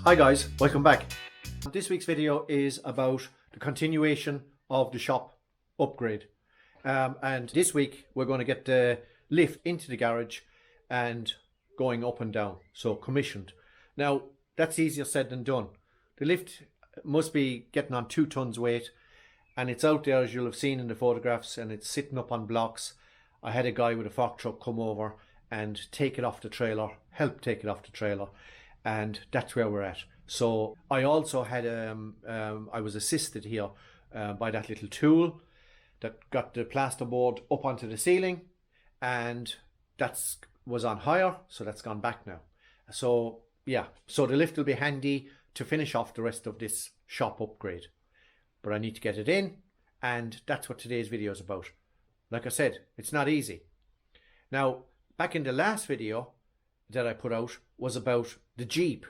Hi guys, welcome back. This week's video is about the continuation of the shop upgrade. And this week we're going to get the lift into the garage and going up and down, so commissioned. Now that's easier said than done. The lift must be getting on 2 tons weight, and it's out there as you'll have seen in the photographs, and it's sitting up on blocks. I had a guy with a fork truck come over and take it off the trailer, help take it off the trailer, and that's where we're at. So I also had I was assisted here by that little tool that got the plasterboard up onto the ceiling, and that's was on hire, so that's gone back now. So yeah, so the lift will be handy to finish off the rest of this shop upgrade, but I need to get it in, and that's what today's video is about. Like I said, it's not easy. Now, back in the last video that I put out was about the Jeep,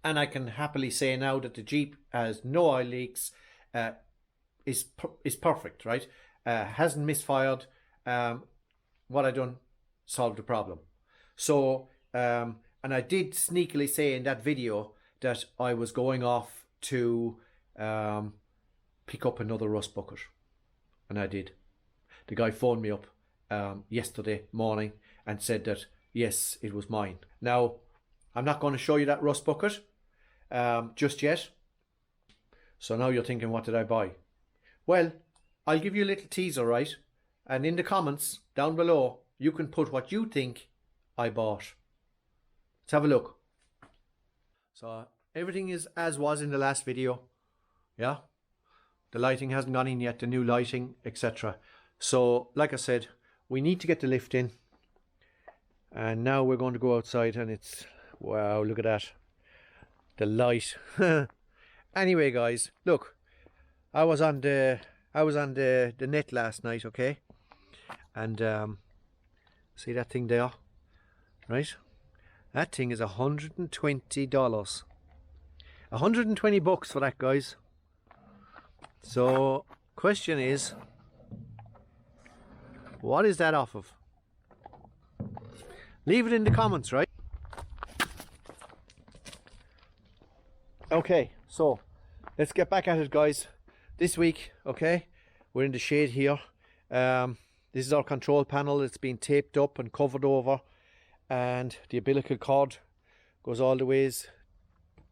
and I can happily say now that the Jeep has no oil leaks, is perfect, right? Hasn't misfired. What I done solved the problem. So and I did sneakily say in that video that I was going off to pick up another rust bucket, and I did. The guy phoned me up yesterday morning and said that yes, it was mine. Now I'm not going to show you that rust bucket just yet. So now you're thinking, what did I buy? Well, I'll give you a little teaser, right? And in the comments down below, you can put what you think I bought. Let's have a look. So everything is as was in the last video. Yeah, the lighting hasn't gone in yet, the new lighting, etc. So like I said, we need to get the lift in, and now we're going to go outside, and it's, wow, look at that, the light. Anyway guys, look, I was on the net last night, okay, and see that thing there, right? That thing is $120, 120 bucks for that, guys. So question is, what is that off of? Leave it in the comments, right? Okay, so let's get back at it, guys. This week, okay, we're in the shade here. This is our control panel. It's been taped up and covered over, and the umbilical cord goes all the ways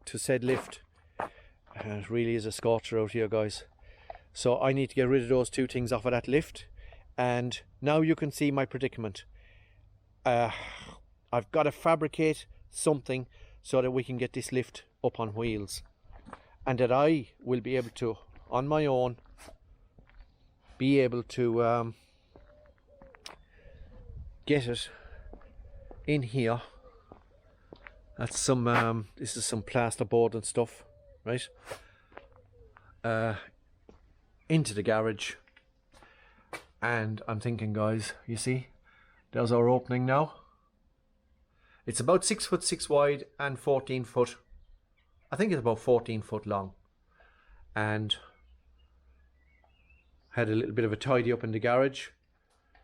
to said lift. And it really is a scorcher out here, guys. So I need to get rid of those 2 things off of that lift, and now you can see my predicament. I've got to fabricate something so that we can get this lift up on wheels, and that I will be able to, on my own, be able to get it in here. That's some this is some plasterboard and stuff, right? Into the garage. And I'm thinking, guys, you see, there's our opening now. It's about 6'6" wide and 14 foot. I think it's about 14 foot long. And had a little bit of a tidy up in the garage.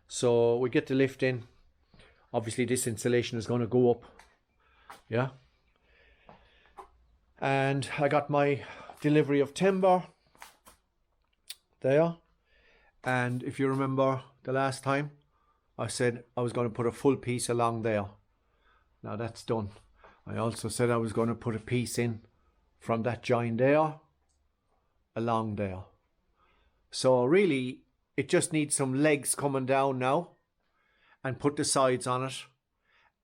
So we get the lift in. Obviously this insulation is going to go up. Yeah. And I got my delivery of timber there. And if you remember the last time, I said I was going to put a full piece along there. Now that's done. I also said I was going to put a piece in from that joint there along there. So really it just needs some legs coming down now, and put the sides on it.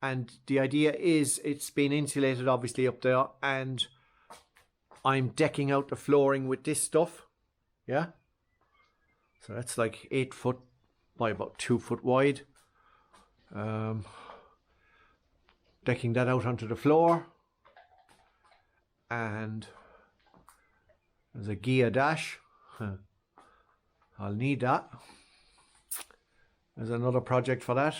And the idea is, it's been insulated obviously up there, and I'm decking out the flooring with this stuff. Yeah. So that's like 8 foot by about 2 foot wide. Decking that out onto the floor. And there's a gear dash. I'll need that. There's another project for that.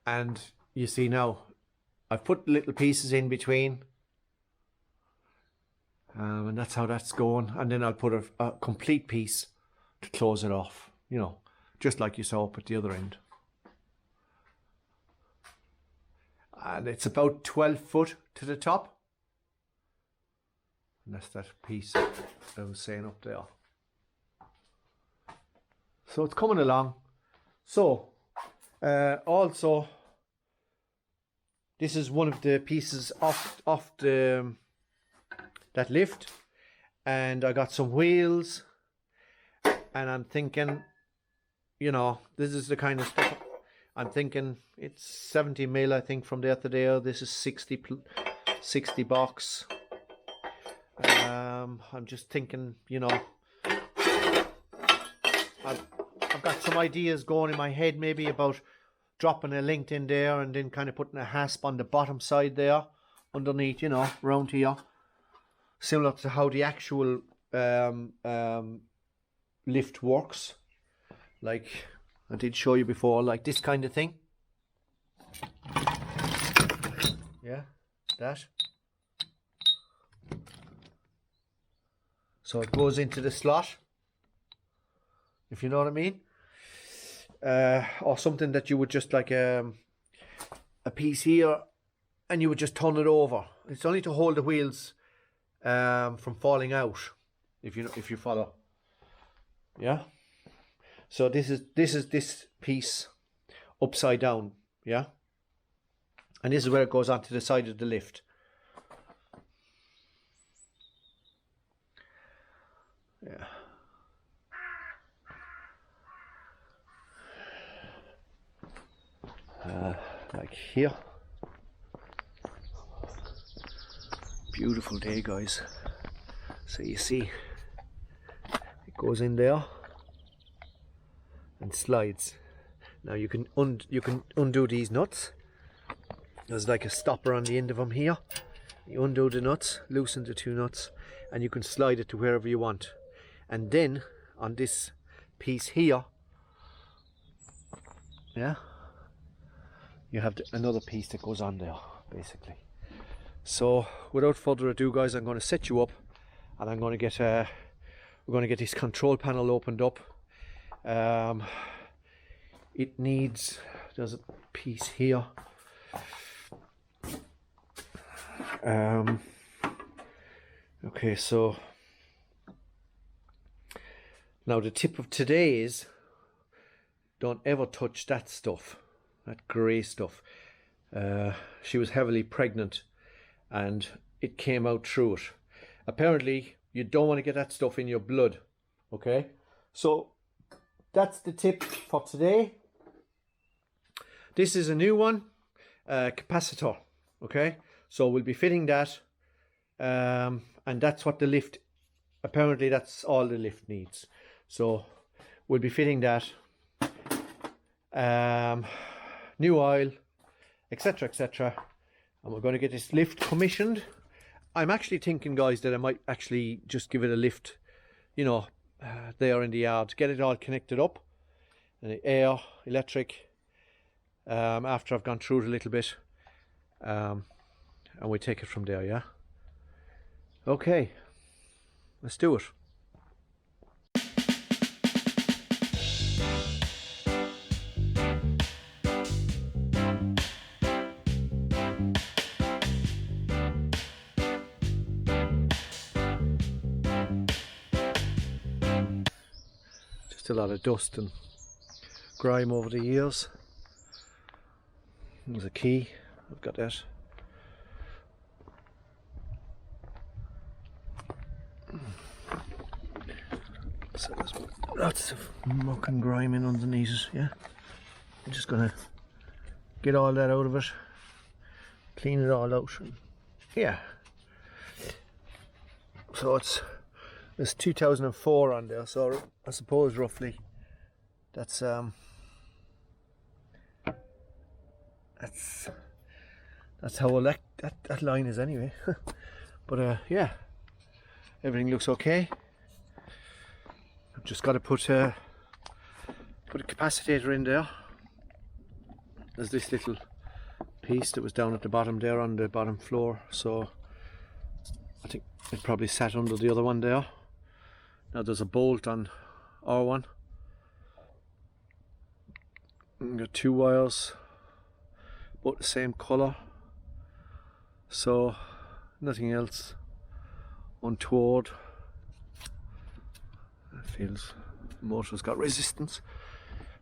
And you see now, I've put little pieces in between. And that's how that's going. And then I'll put a complete piece to close it off, you know, just like you saw up at the other end. and it's about 12 foot to the top. And that's that piece I was saying up there. So it's coming along. So also, this is one of the pieces off the that lift, and I got some wheels, and I'm thinking, you know, this is the kind of stuff I'm thinking. It's 70 mil, I think, from there to there. This is 60 box. I'm just thinking, you know, I've got some ideas going in my head, maybe about dropping a link in there and then kind of putting a hasp on the bottom side there underneath, you know, round here, similar to how the actual lift works, like I did show you before, like this kind of thing. Yeah, that. So it goes into the slot, if you know what I mean. Or something that you would just like a piece here, and you would just turn it over. It's only to hold the wheels from falling out, if you follow. Yeah. So this is this piece upside down. Yeah. And this is where it goes onto the side of the lift. Yeah. Like here. Beautiful day, guys. So you see, it goes in there and slides. Now you can undo these nuts. There's like a stopper on the end of them here. You undo the nuts, loosen the two nuts, and you can slide it to wherever you want. And then on this piece here, yeah, you have another piece that goes on there, basically. So without further ado, guys, I'm going to set you up, and I'm going to get we're going to get this control panel opened up. It needs, there's a piece here. Okay, so now the tip of today is, don't ever touch that stuff, that grey stuff. She was heavily pregnant and it came out through it. Apparently you don't want to get that stuff in your blood. Okay, so that's the tip for today. This is a new one, capacitor. Okay, so we'll be fitting that, and that's what the lift, apparently that's all the lift needs. So we'll be fitting that, new oil, etc, etc, and we're going to get this lift commissioned. I'm actually thinking, guys, that I might actually just give it a lift, you know, there in the yard, get it all connected up, and the air, electric, after I've gone through it a little bit, and we take it from there. Yeah, okay, let's do it. Just a lot of dust and grime over the years. There's a key, I've got that. So there's lots of muck and grime in underneath it, yeah. I'm just gonna get all that out of it, clean it all out, and yeah. So there's 2004 on there, so I suppose roughly that's how old that line is anyway. But yeah, everything looks okay. I've just got to put a capacitator in there. There's this little piece that was down at the bottom there on the bottom floor, so I think it probably sat under the other one there. Now there's a bolt on our one. Got two wires, both the same colour, So nothing else untoward. It feels the motor's got resistance.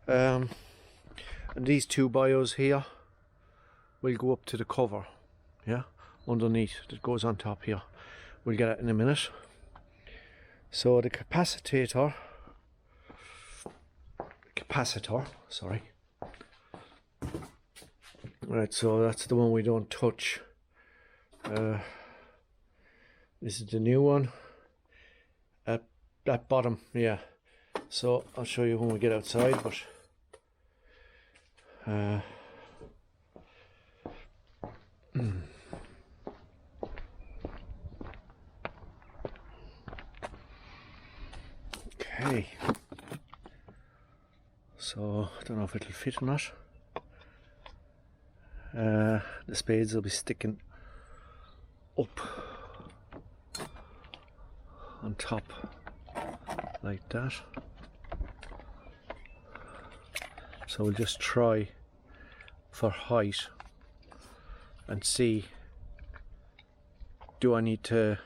And these two bios here will go up to the cover, yeah, underneath, that goes on top here. We'll get it in a minute. So the capacitor, sorry. Right, so that's the one we don't touch. This is the new one at that bottom, yeah. So I'll show you when we get outside, but okay. So I don't know if it'll fit or not. The spades will be sticking up on top like that. So we'll just try for height and see, do I need to,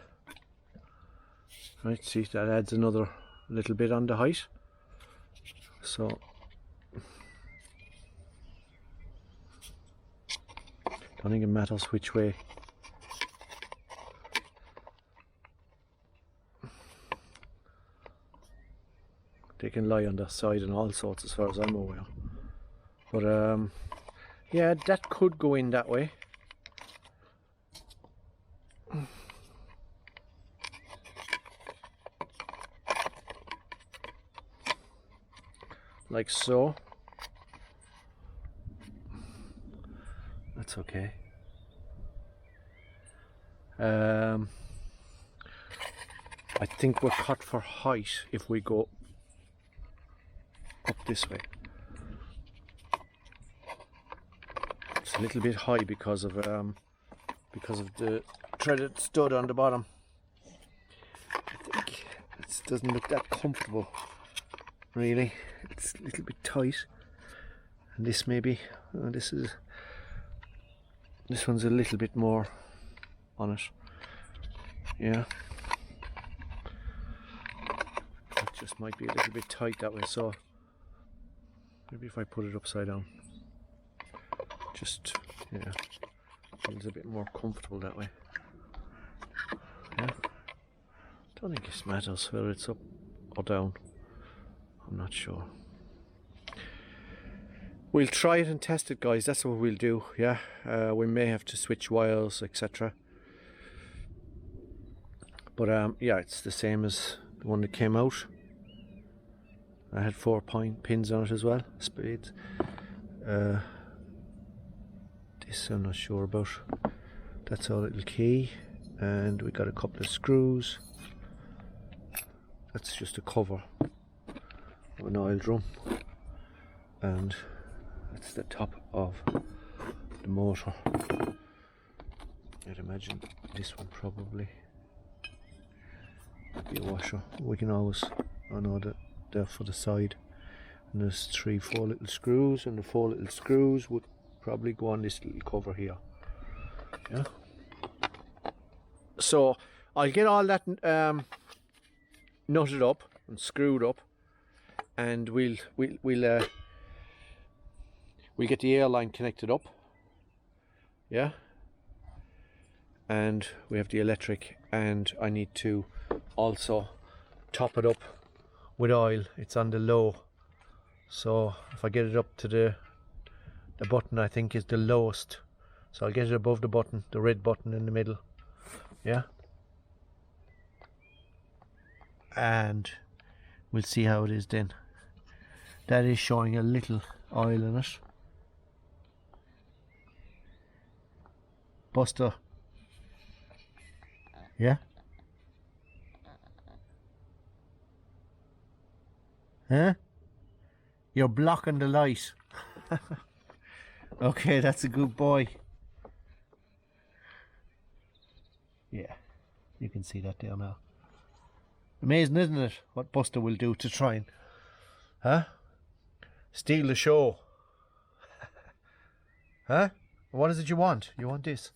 right, see, that adds another little bit on the height. So I don't think it matters which way. They can lie on the side and all sorts as far as I'm aware. But yeah, that could go in that way. Like so. That's okay. I think we're cut for height if we go up this way. It's a little bit high because of the threaded stud on the bottom. I think it doesn't look that comfortable, really. It's a little bit tight, and this maybe this one's a little bit more on it. Yeah, it just might be a little bit tight that way, so maybe if I put it upside down, just, yeah, feels a bit more comfortable that way. Yeah, don't think it matters whether it's up or down. I'm not sure. We'll try it and test it, guys. That's what we'll do. Yeah, we may have to switch wires, etc. But yeah, it's the same as the one that came out. I had 4 pins on it as well, spades. This I'm not sure about. That's our little key, and we got a couple of screws. That's just a cover of an oil drum, and that's the top of the motor. I'd imagine this one probably be a washer. We can always, I know that they're for the side, and there's 3-4 little screws, and the 4 little screws would probably go on this little cover here. Yeah. So I'll get all that nutted up and screwed up, and we'll get the air line connected up. Yeah. And we have the electric, and I need to also top it up with oil. It's on the low, so if I get it up to the button, I think is the lowest, so I'll get it above the button, the red button in the middle. Yeah, and we'll see how it is then. That is showing a little oil in it. Buster. Yeah? Huh? You're blocking the light. Okay, that's a good boy. Yeah, you can see that there now. Amazing, isn't it? What Buster will do to try and, huh? Steal the show. Huh? What is it you want? You want this?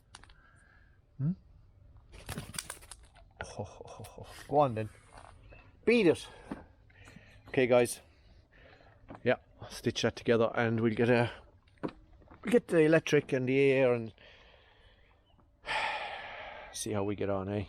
Go on then. Beat it. Okay guys. Yeah, stitch that together and we'll get the electric and the air and see how we get on, eh?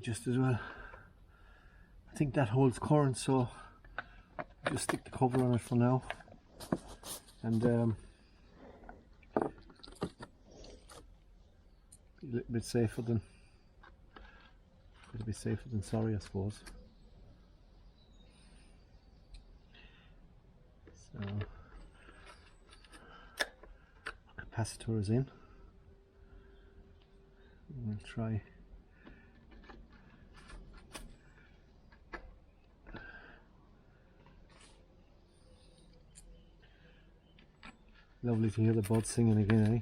Just as well. I think that holds current, so just stick the cover on it for now, and be a little bit safer than sorry, I suppose. So capacitor is in. We'll try. Lovely to hear the birds singing again, eh?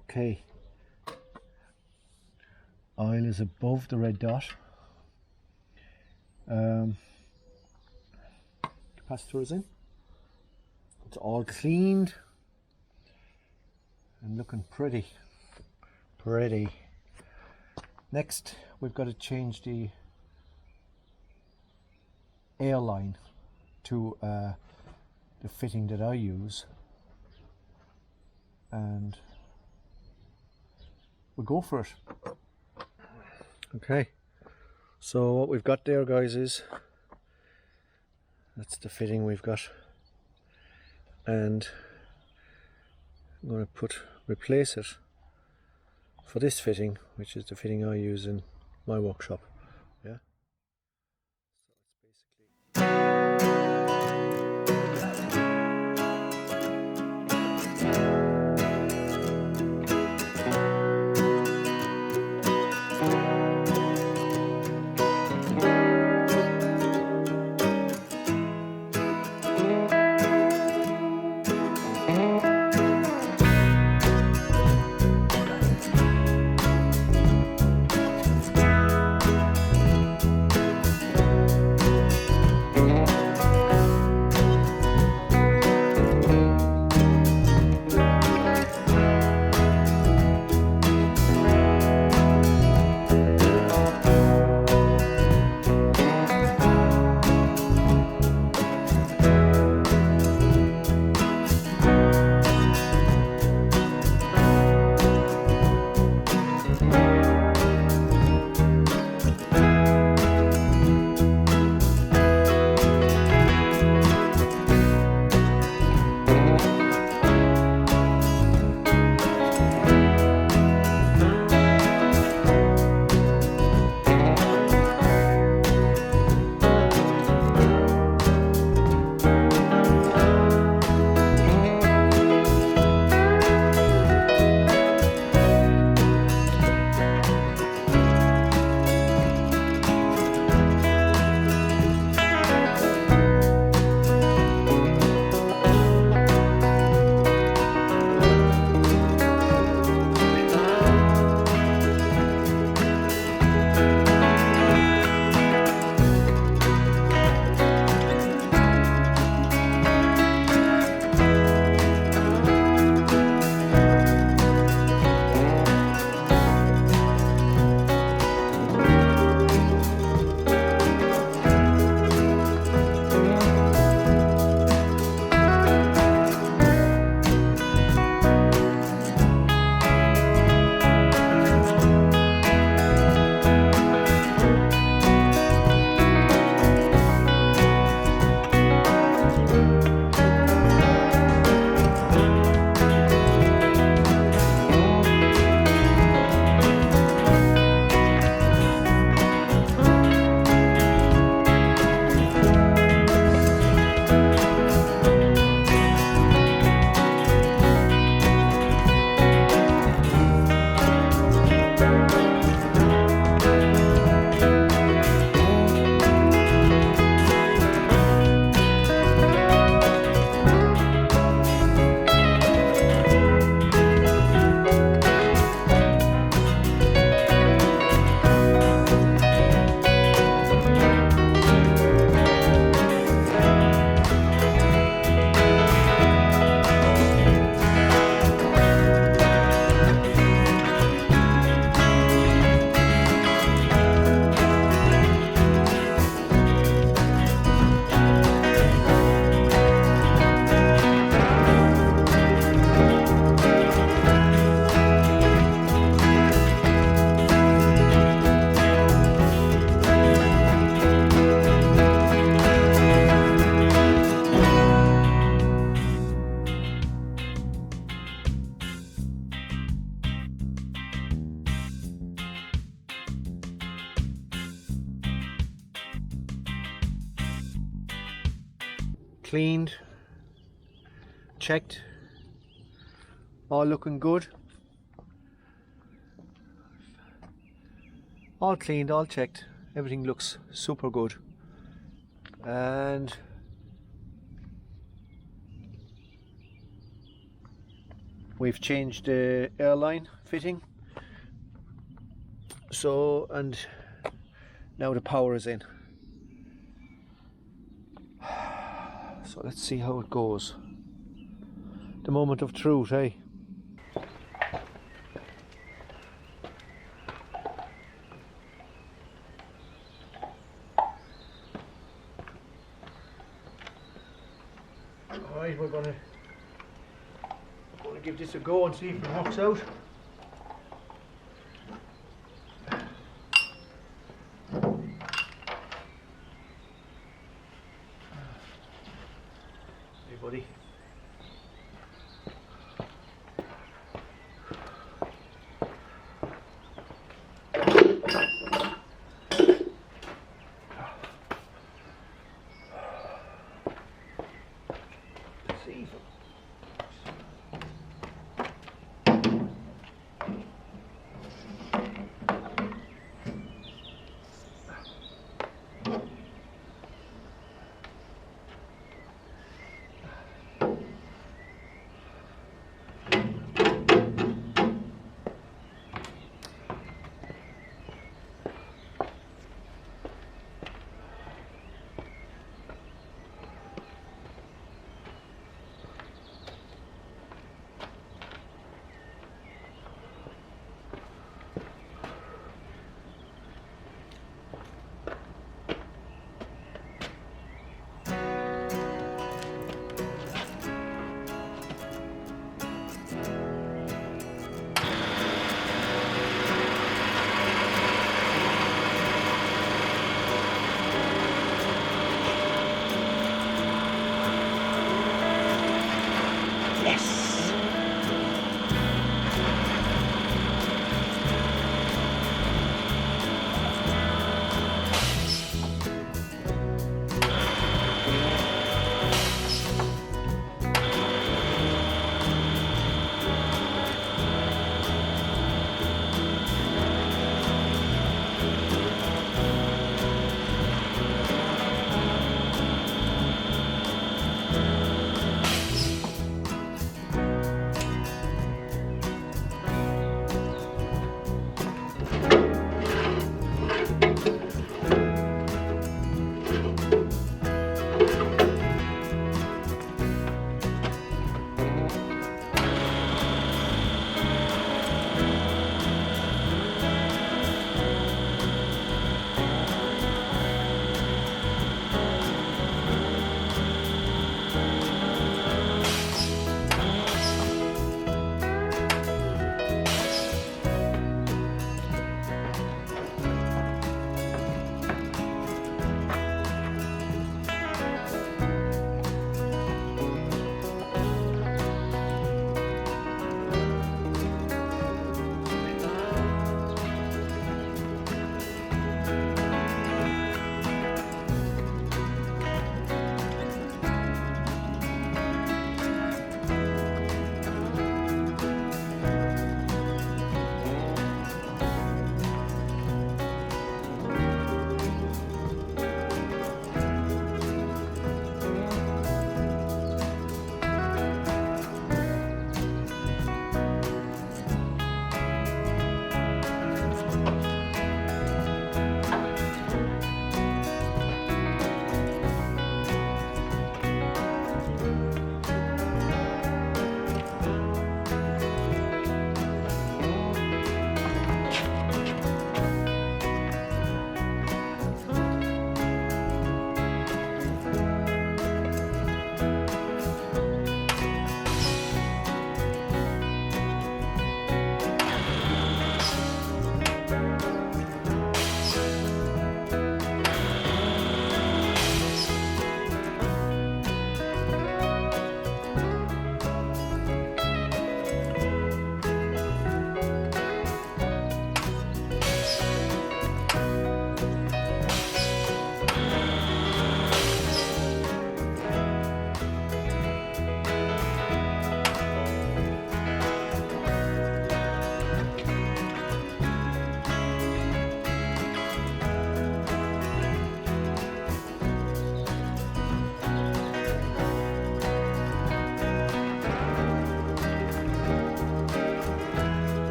Okay. Oil is above the red dot. Capacitor is in. It's all cleaned and looking pretty. Next we've got to change the air line to the fitting that I use, and we'll go for it. Okay, so what we've got there, guys, is that's the fitting we've got, and I'm going to replace it for this fitting, which is the fitting I use in my workshop. Yeah. So it's basically cleaned, checked, all looking good. All cleaned, all checked, everything looks super good. And we've changed the airline fitting, so, and now the power is in. So let's see how it goes. The moment of truth, eh? Alright, we're gonna give this a go and see if it works out. Hey buddy. Let's see if it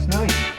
Nice.